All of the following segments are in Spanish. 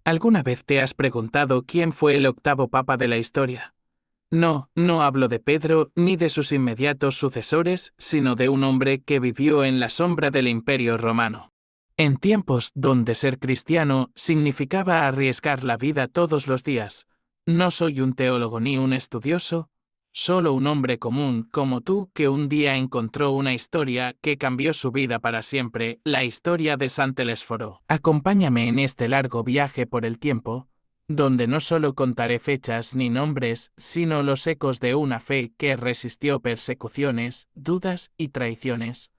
¿Alguna vez te has preguntado quién fue el octavo papa de la historia? No, no hablo de Pedro ni de sus inmediatos sucesores, sino de un hombre que vivió en la sombra del Imperio Romano. En tiempos donde ser cristiano significaba arriesgar la vida todos los días. No soy un teólogo ni un estudioso, solo un hombre común como tú que un día encontró una historia que cambió su vida para siempre, la historia de San Telésforo. Acompáñame en este largo viaje por el tiempo, donde no solo contaré fechas ni nombres, sino los ecos de una fe que resistió persecuciones, dudas y traiciones.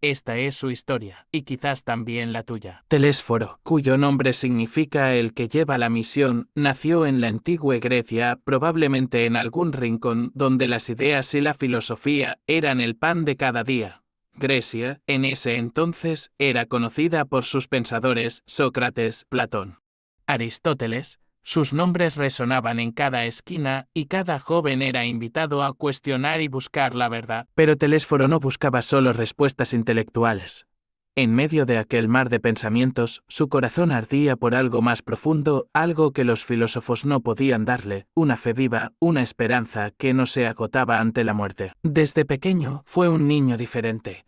Esta es su historia, y quizás también la tuya. Telésforo, cuyo nombre significa el que lleva la misión, nació en la antigua Grecia, probablemente en algún rincón donde las ideas y la filosofía eran el pan de cada día. Grecia, en ese entonces, era conocida por sus pensadores Sócrates, Platón, Aristóteles. Sus nombres resonaban en cada esquina y cada joven era invitado a cuestionar y buscar la verdad. Pero Telésforo no buscaba solo respuestas intelectuales. En medio de aquel mar de pensamientos, su corazón ardía por algo más profundo, algo que los filósofos no podían darle, una fe viva, una esperanza que no se agotaba ante la muerte. Desde pequeño fue un niño diferente.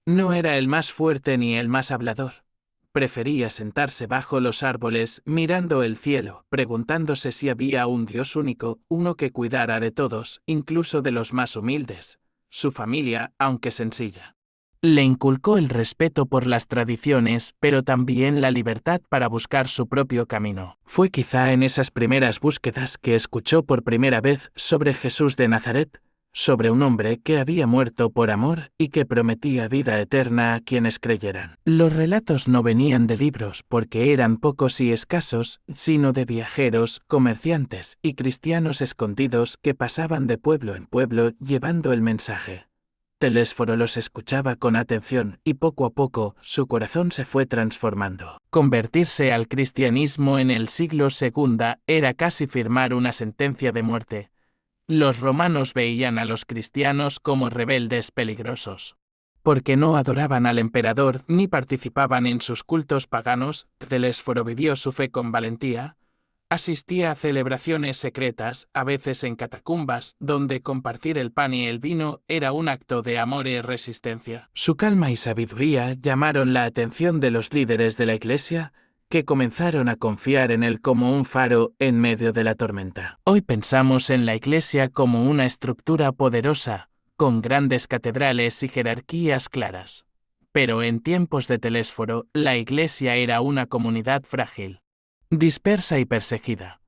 No era el más fuerte ni el más hablador. Prefería sentarse bajo los árboles, mirando el cielo, preguntándose si había un Dios único, uno que cuidara de todos, incluso de los más humildes. Su familia, aunque sencilla, le inculcó el respeto por las tradiciones, pero también la libertad para buscar su propio camino. Fue quizá en esas primeras búsquedas que escuchó por primera vez sobre Jesús de Nazaret, sobre un hombre que había muerto por amor y que prometía vida eterna a quienes creyeran. Los relatos no venían de libros porque eran pocos y escasos, sino de viajeros, comerciantes y cristianos escondidos que pasaban de pueblo en pueblo llevando el mensaje. Telésforo los escuchaba con atención y poco a poco su corazón se fue transformando. Convertirse al cristianismo en el siglo II era casi firmar una sentencia de muerte. Los romanos veían a los cristianos como rebeldes peligrosos. Porque no adoraban al emperador ni participaban en sus cultos paganos, Telésforo vivió su fe con valentía. Asistía a celebraciones secretas, a veces en catacumbas, donde compartir el pan y el vino era un acto de amor y resistencia. Su calma y sabiduría llamaron la atención de los líderes de la Iglesia, que comenzaron a confiar en él como un faro en medio de la tormenta. Hoy pensamos en la Iglesia como una estructura poderosa, con grandes catedrales y jerarquías claras. Pero en tiempos de Telésforo, la Iglesia era una comunidad frágil, dispersa y perseguida.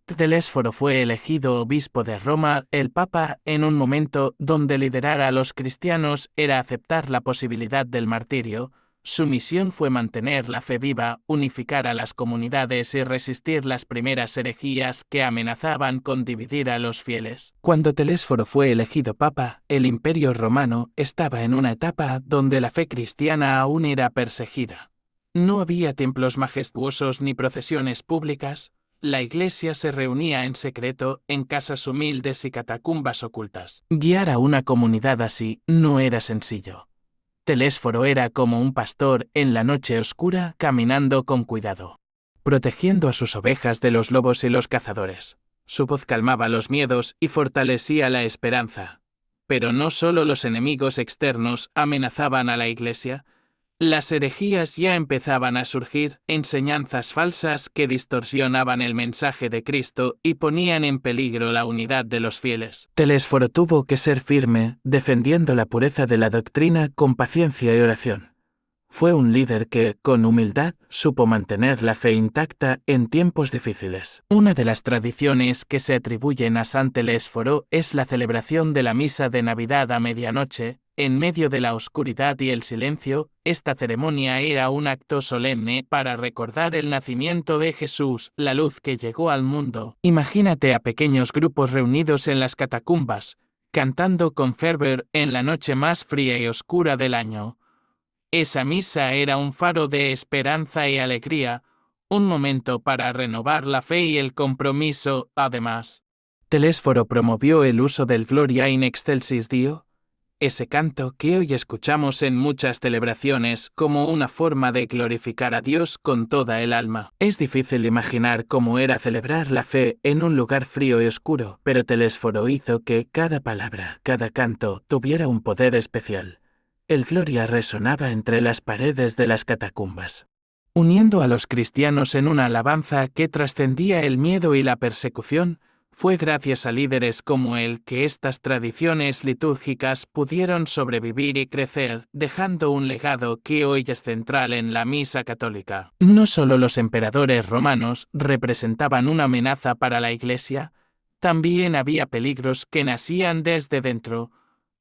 Telésforo fue elegido obispo de Roma, el Papa, en un momento donde liderar a los cristianos era aceptar la posibilidad del martirio. Su misión fue mantener la fe viva, unificar a las comunidades y resistir las primeras herejías que amenazaban con dividir a los fieles. Cuando Telésforo fue elegido papa, el Imperio Romano estaba en una etapa donde la fe cristiana aún era perseguida. No había templos majestuosos ni procesiones públicas. La Iglesia se reunía en secreto en casas humildes y catacumbas ocultas. Guiar a una comunidad así no era sencillo. Telésforo era como un pastor en la noche oscura caminando con cuidado, protegiendo a sus ovejas de los lobos y los cazadores. Su voz calmaba los miedos y fortalecía la esperanza. Pero no solo los enemigos externos amenazaban a la Iglesia. Las herejías ya empezaban a surgir, enseñanzas falsas que distorsionaban el mensaje de Cristo y ponían en peligro la unidad de los fieles. Telésforo tuvo que ser firme, defendiendo la pureza de la doctrina con paciencia y oración. Fue un líder que, con humildad, supo mantener la fe intacta en tiempos difíciles. Una de las tradiciones que se atribuyen a San Telésforo es la celebración de la misa de Navidad a medianoche. En medio de la oscuridad y el silencio, esta ceremonia era un acto solemne para recordar el nacimiento de Jesús, la luz que llegó al mundo. Imagínate a pequeños grupos reunidos en las catacumbas, cantando con fervor en la noche más fría y oscura del año. Esa misa era un faro de esperanza y alegría, un momento para renovar la fe y el compromiso. Además, Telésforo promovió el uso del Gloria in excelsis Deo, Ese canto que hoy escuchamos en muchas celebraciones como una forma de glorificar a Dios con toda el alma. Es difícil imaginar cómo era celebrar la fe en un lugar frío y oscuro, pero Telésforo hizo que cada palabra, cada canto, tuviera un poder especial. El Gloria resonaba entre las paredes de las catacumbas, uniendo a los cristianos en una alabanza que trascendía el miedo y la persecución. Fue gracias a líderes como él que estas tradiciones litúrgicas pudieron sobrevivir y crecer, dejando un legado que hoy es central en la Misa católica. No solo los emperadores romanos representaban una amenaza para la Iglesia, también había peligros que nacían desde dentro.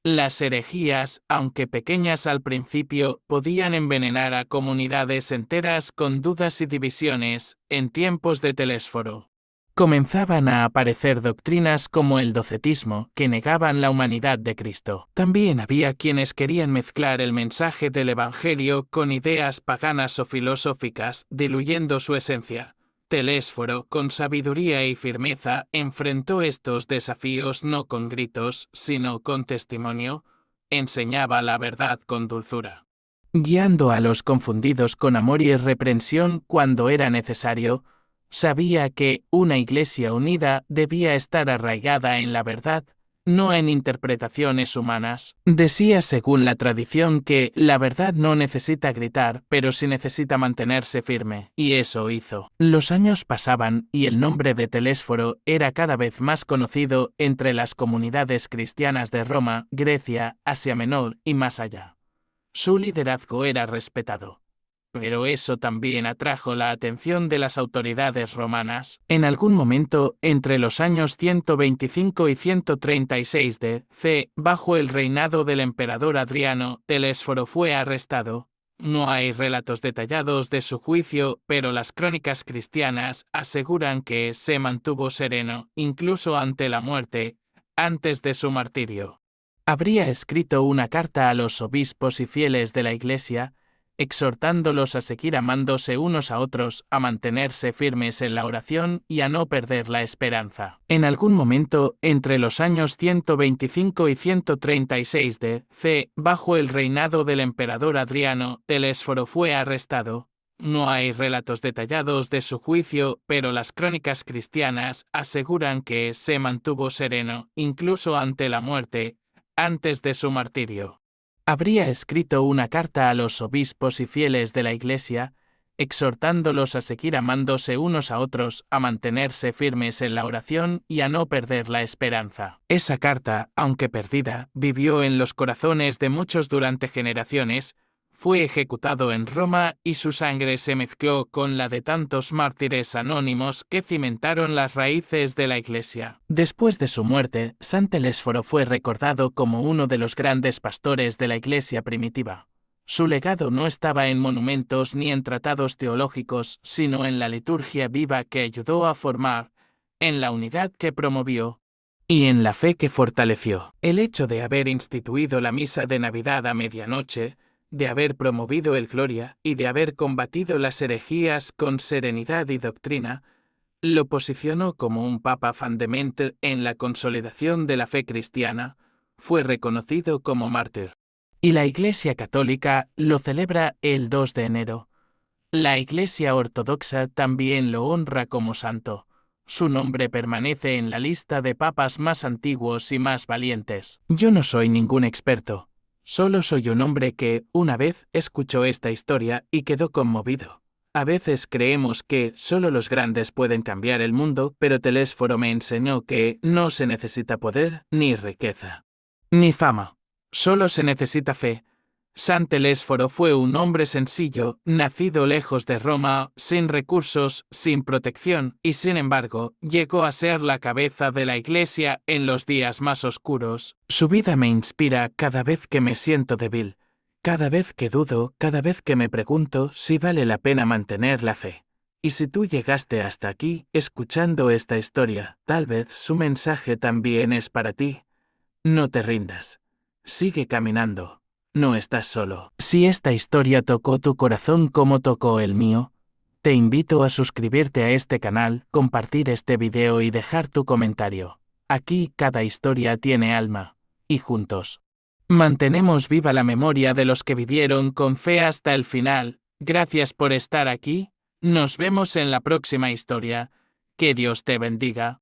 Las herejías, aunque pequeñas al principio, podían envenenar a comunidades enteras con dudas y divisiones. En tiempos de Telésforo comenzaban a aparecer doctrinas como el docetismo, que negaban la humanidad de Cristo. También había quienes querían mezclar el mensaje del Evangelio con ideas paganas o filosóficas, diluyendo su esencia. Telésforo, con sabiduría y firmeza, enfrentó estos desafíos no con gritos, sino con testimonio. Enseñaba la verdad con dulzura, guiando a los confundidos con amor y reprensión cuando era necesario. Sabía que una Iglesia unida debía estar arraigada en la verdad, no en interpretaciones humanas. Decía según la tradición que la verdad no necesita gritar, pero sí necesita mantenerse firme, y eso hizo. Los años pasaban y el nombre de Telésforo era cada vez más conocido entre las comunidades cristianas de Roma, Grecia, Asia Menor y más allá. Su liderazgo era respetado. Pero eso también atrajo la atención de las autoridades romanas. En algún momento, entre los años 125 y 136 d.C., bajo el reinado del emperador Adriano, Telésforo fue arrestado. No hay relatos detallados de su juicio, pero las crónicas cristianas aseguran que se mantuvo sereno, incluso ante la muerte, antes de su martirio. Habría escrito una carta a los obispos y fieles de la Iglesia, exhortándolos a seguir amándose unos a otros, a mantenerse firmes en la oración y a no perder la esperanza. En algún momento, entre los años 125 y 136 d.C., bajo el reinado del emperador Adriano, Telésforo fue arrestado. No hay relatos detallados de su juicio, pero las crónicas cristianas aseguran que se mantuvo sereno, incluso ante la muerte, antes de su martirio. Habría escrito una carta a los obispos y fieles de la Iglesia, exhortándolos a seguir amándose unos a otros, a mantenerse firmes en la oración y a no perder la esperanza. Esa carta, aunque perdida, vivió en los corazones de muchos durante generaciones. Fue ejecutado en Roma y su sangre se mezcló con la de tantos mártires anónimos que cimentaron las raíces de la Iglesia. Después de su muerte, San Telésforo fue recordado como uno de los grandes pastores de la Iglesia primitiva. Su legado no estaba en monumentos ni en tratados teológicos, sino en la liturgia viva que ayudó a formar, en la unidad que promovió y en la fe que fortaleció. El hecho de haber instituido la misa de Navidad a medianoche, de haber promovido el Gloria y de haber combatido las herejías con serenidad y doctrina, lo posicionó como un papa fundamental en la consolidación de la fe cristiana. Fue reconocido como mártir. Y la Iglesia Católica lo celebra el 2 de enero. La Iglesia Ortodoxa también lo honra como santo. Su nombre permanece en la lista de papas más antiguos y más valientes. Yo no soy ningún experto. Solo soy un hombre que, una vez, escuchó esta historia y quedó conmovido. A veces creemos que solo los grandes pueden cambiar el mundo, pero Telésforo me enseñó que no se necesita poder, ni riqueza, ni fama. Solo se necesita fe. San Telésforo fue un hombre sencillo, nacido lejos de Roma, sin recursos, sin protección, y sin embargo, llegó a ser la cabeza de la Iglesia en los días más oscuros. Su vida me inspira cada vez que me siento débil, cada vez que dudo, cada vez que me pregunto si vale la pena mantener la fe. Y si tú llegaste hasta aquí, escuchando esta historia, tal vez su mensaje también es para ti. No te rindas. Sigue caminando. No estás solo. Si esta historia tocó tu corazón como tocó el mío, te invito a suscribirte a este canal, compartir este video y dejar tu comentario. Aquí cada historia tiene alma, y juntos Mantenemos viva la memoria de los que vivieron con fe hasta el final. Gracias por estar aquí. Nos vemos en la próxima historia. Que Dios te bendiga.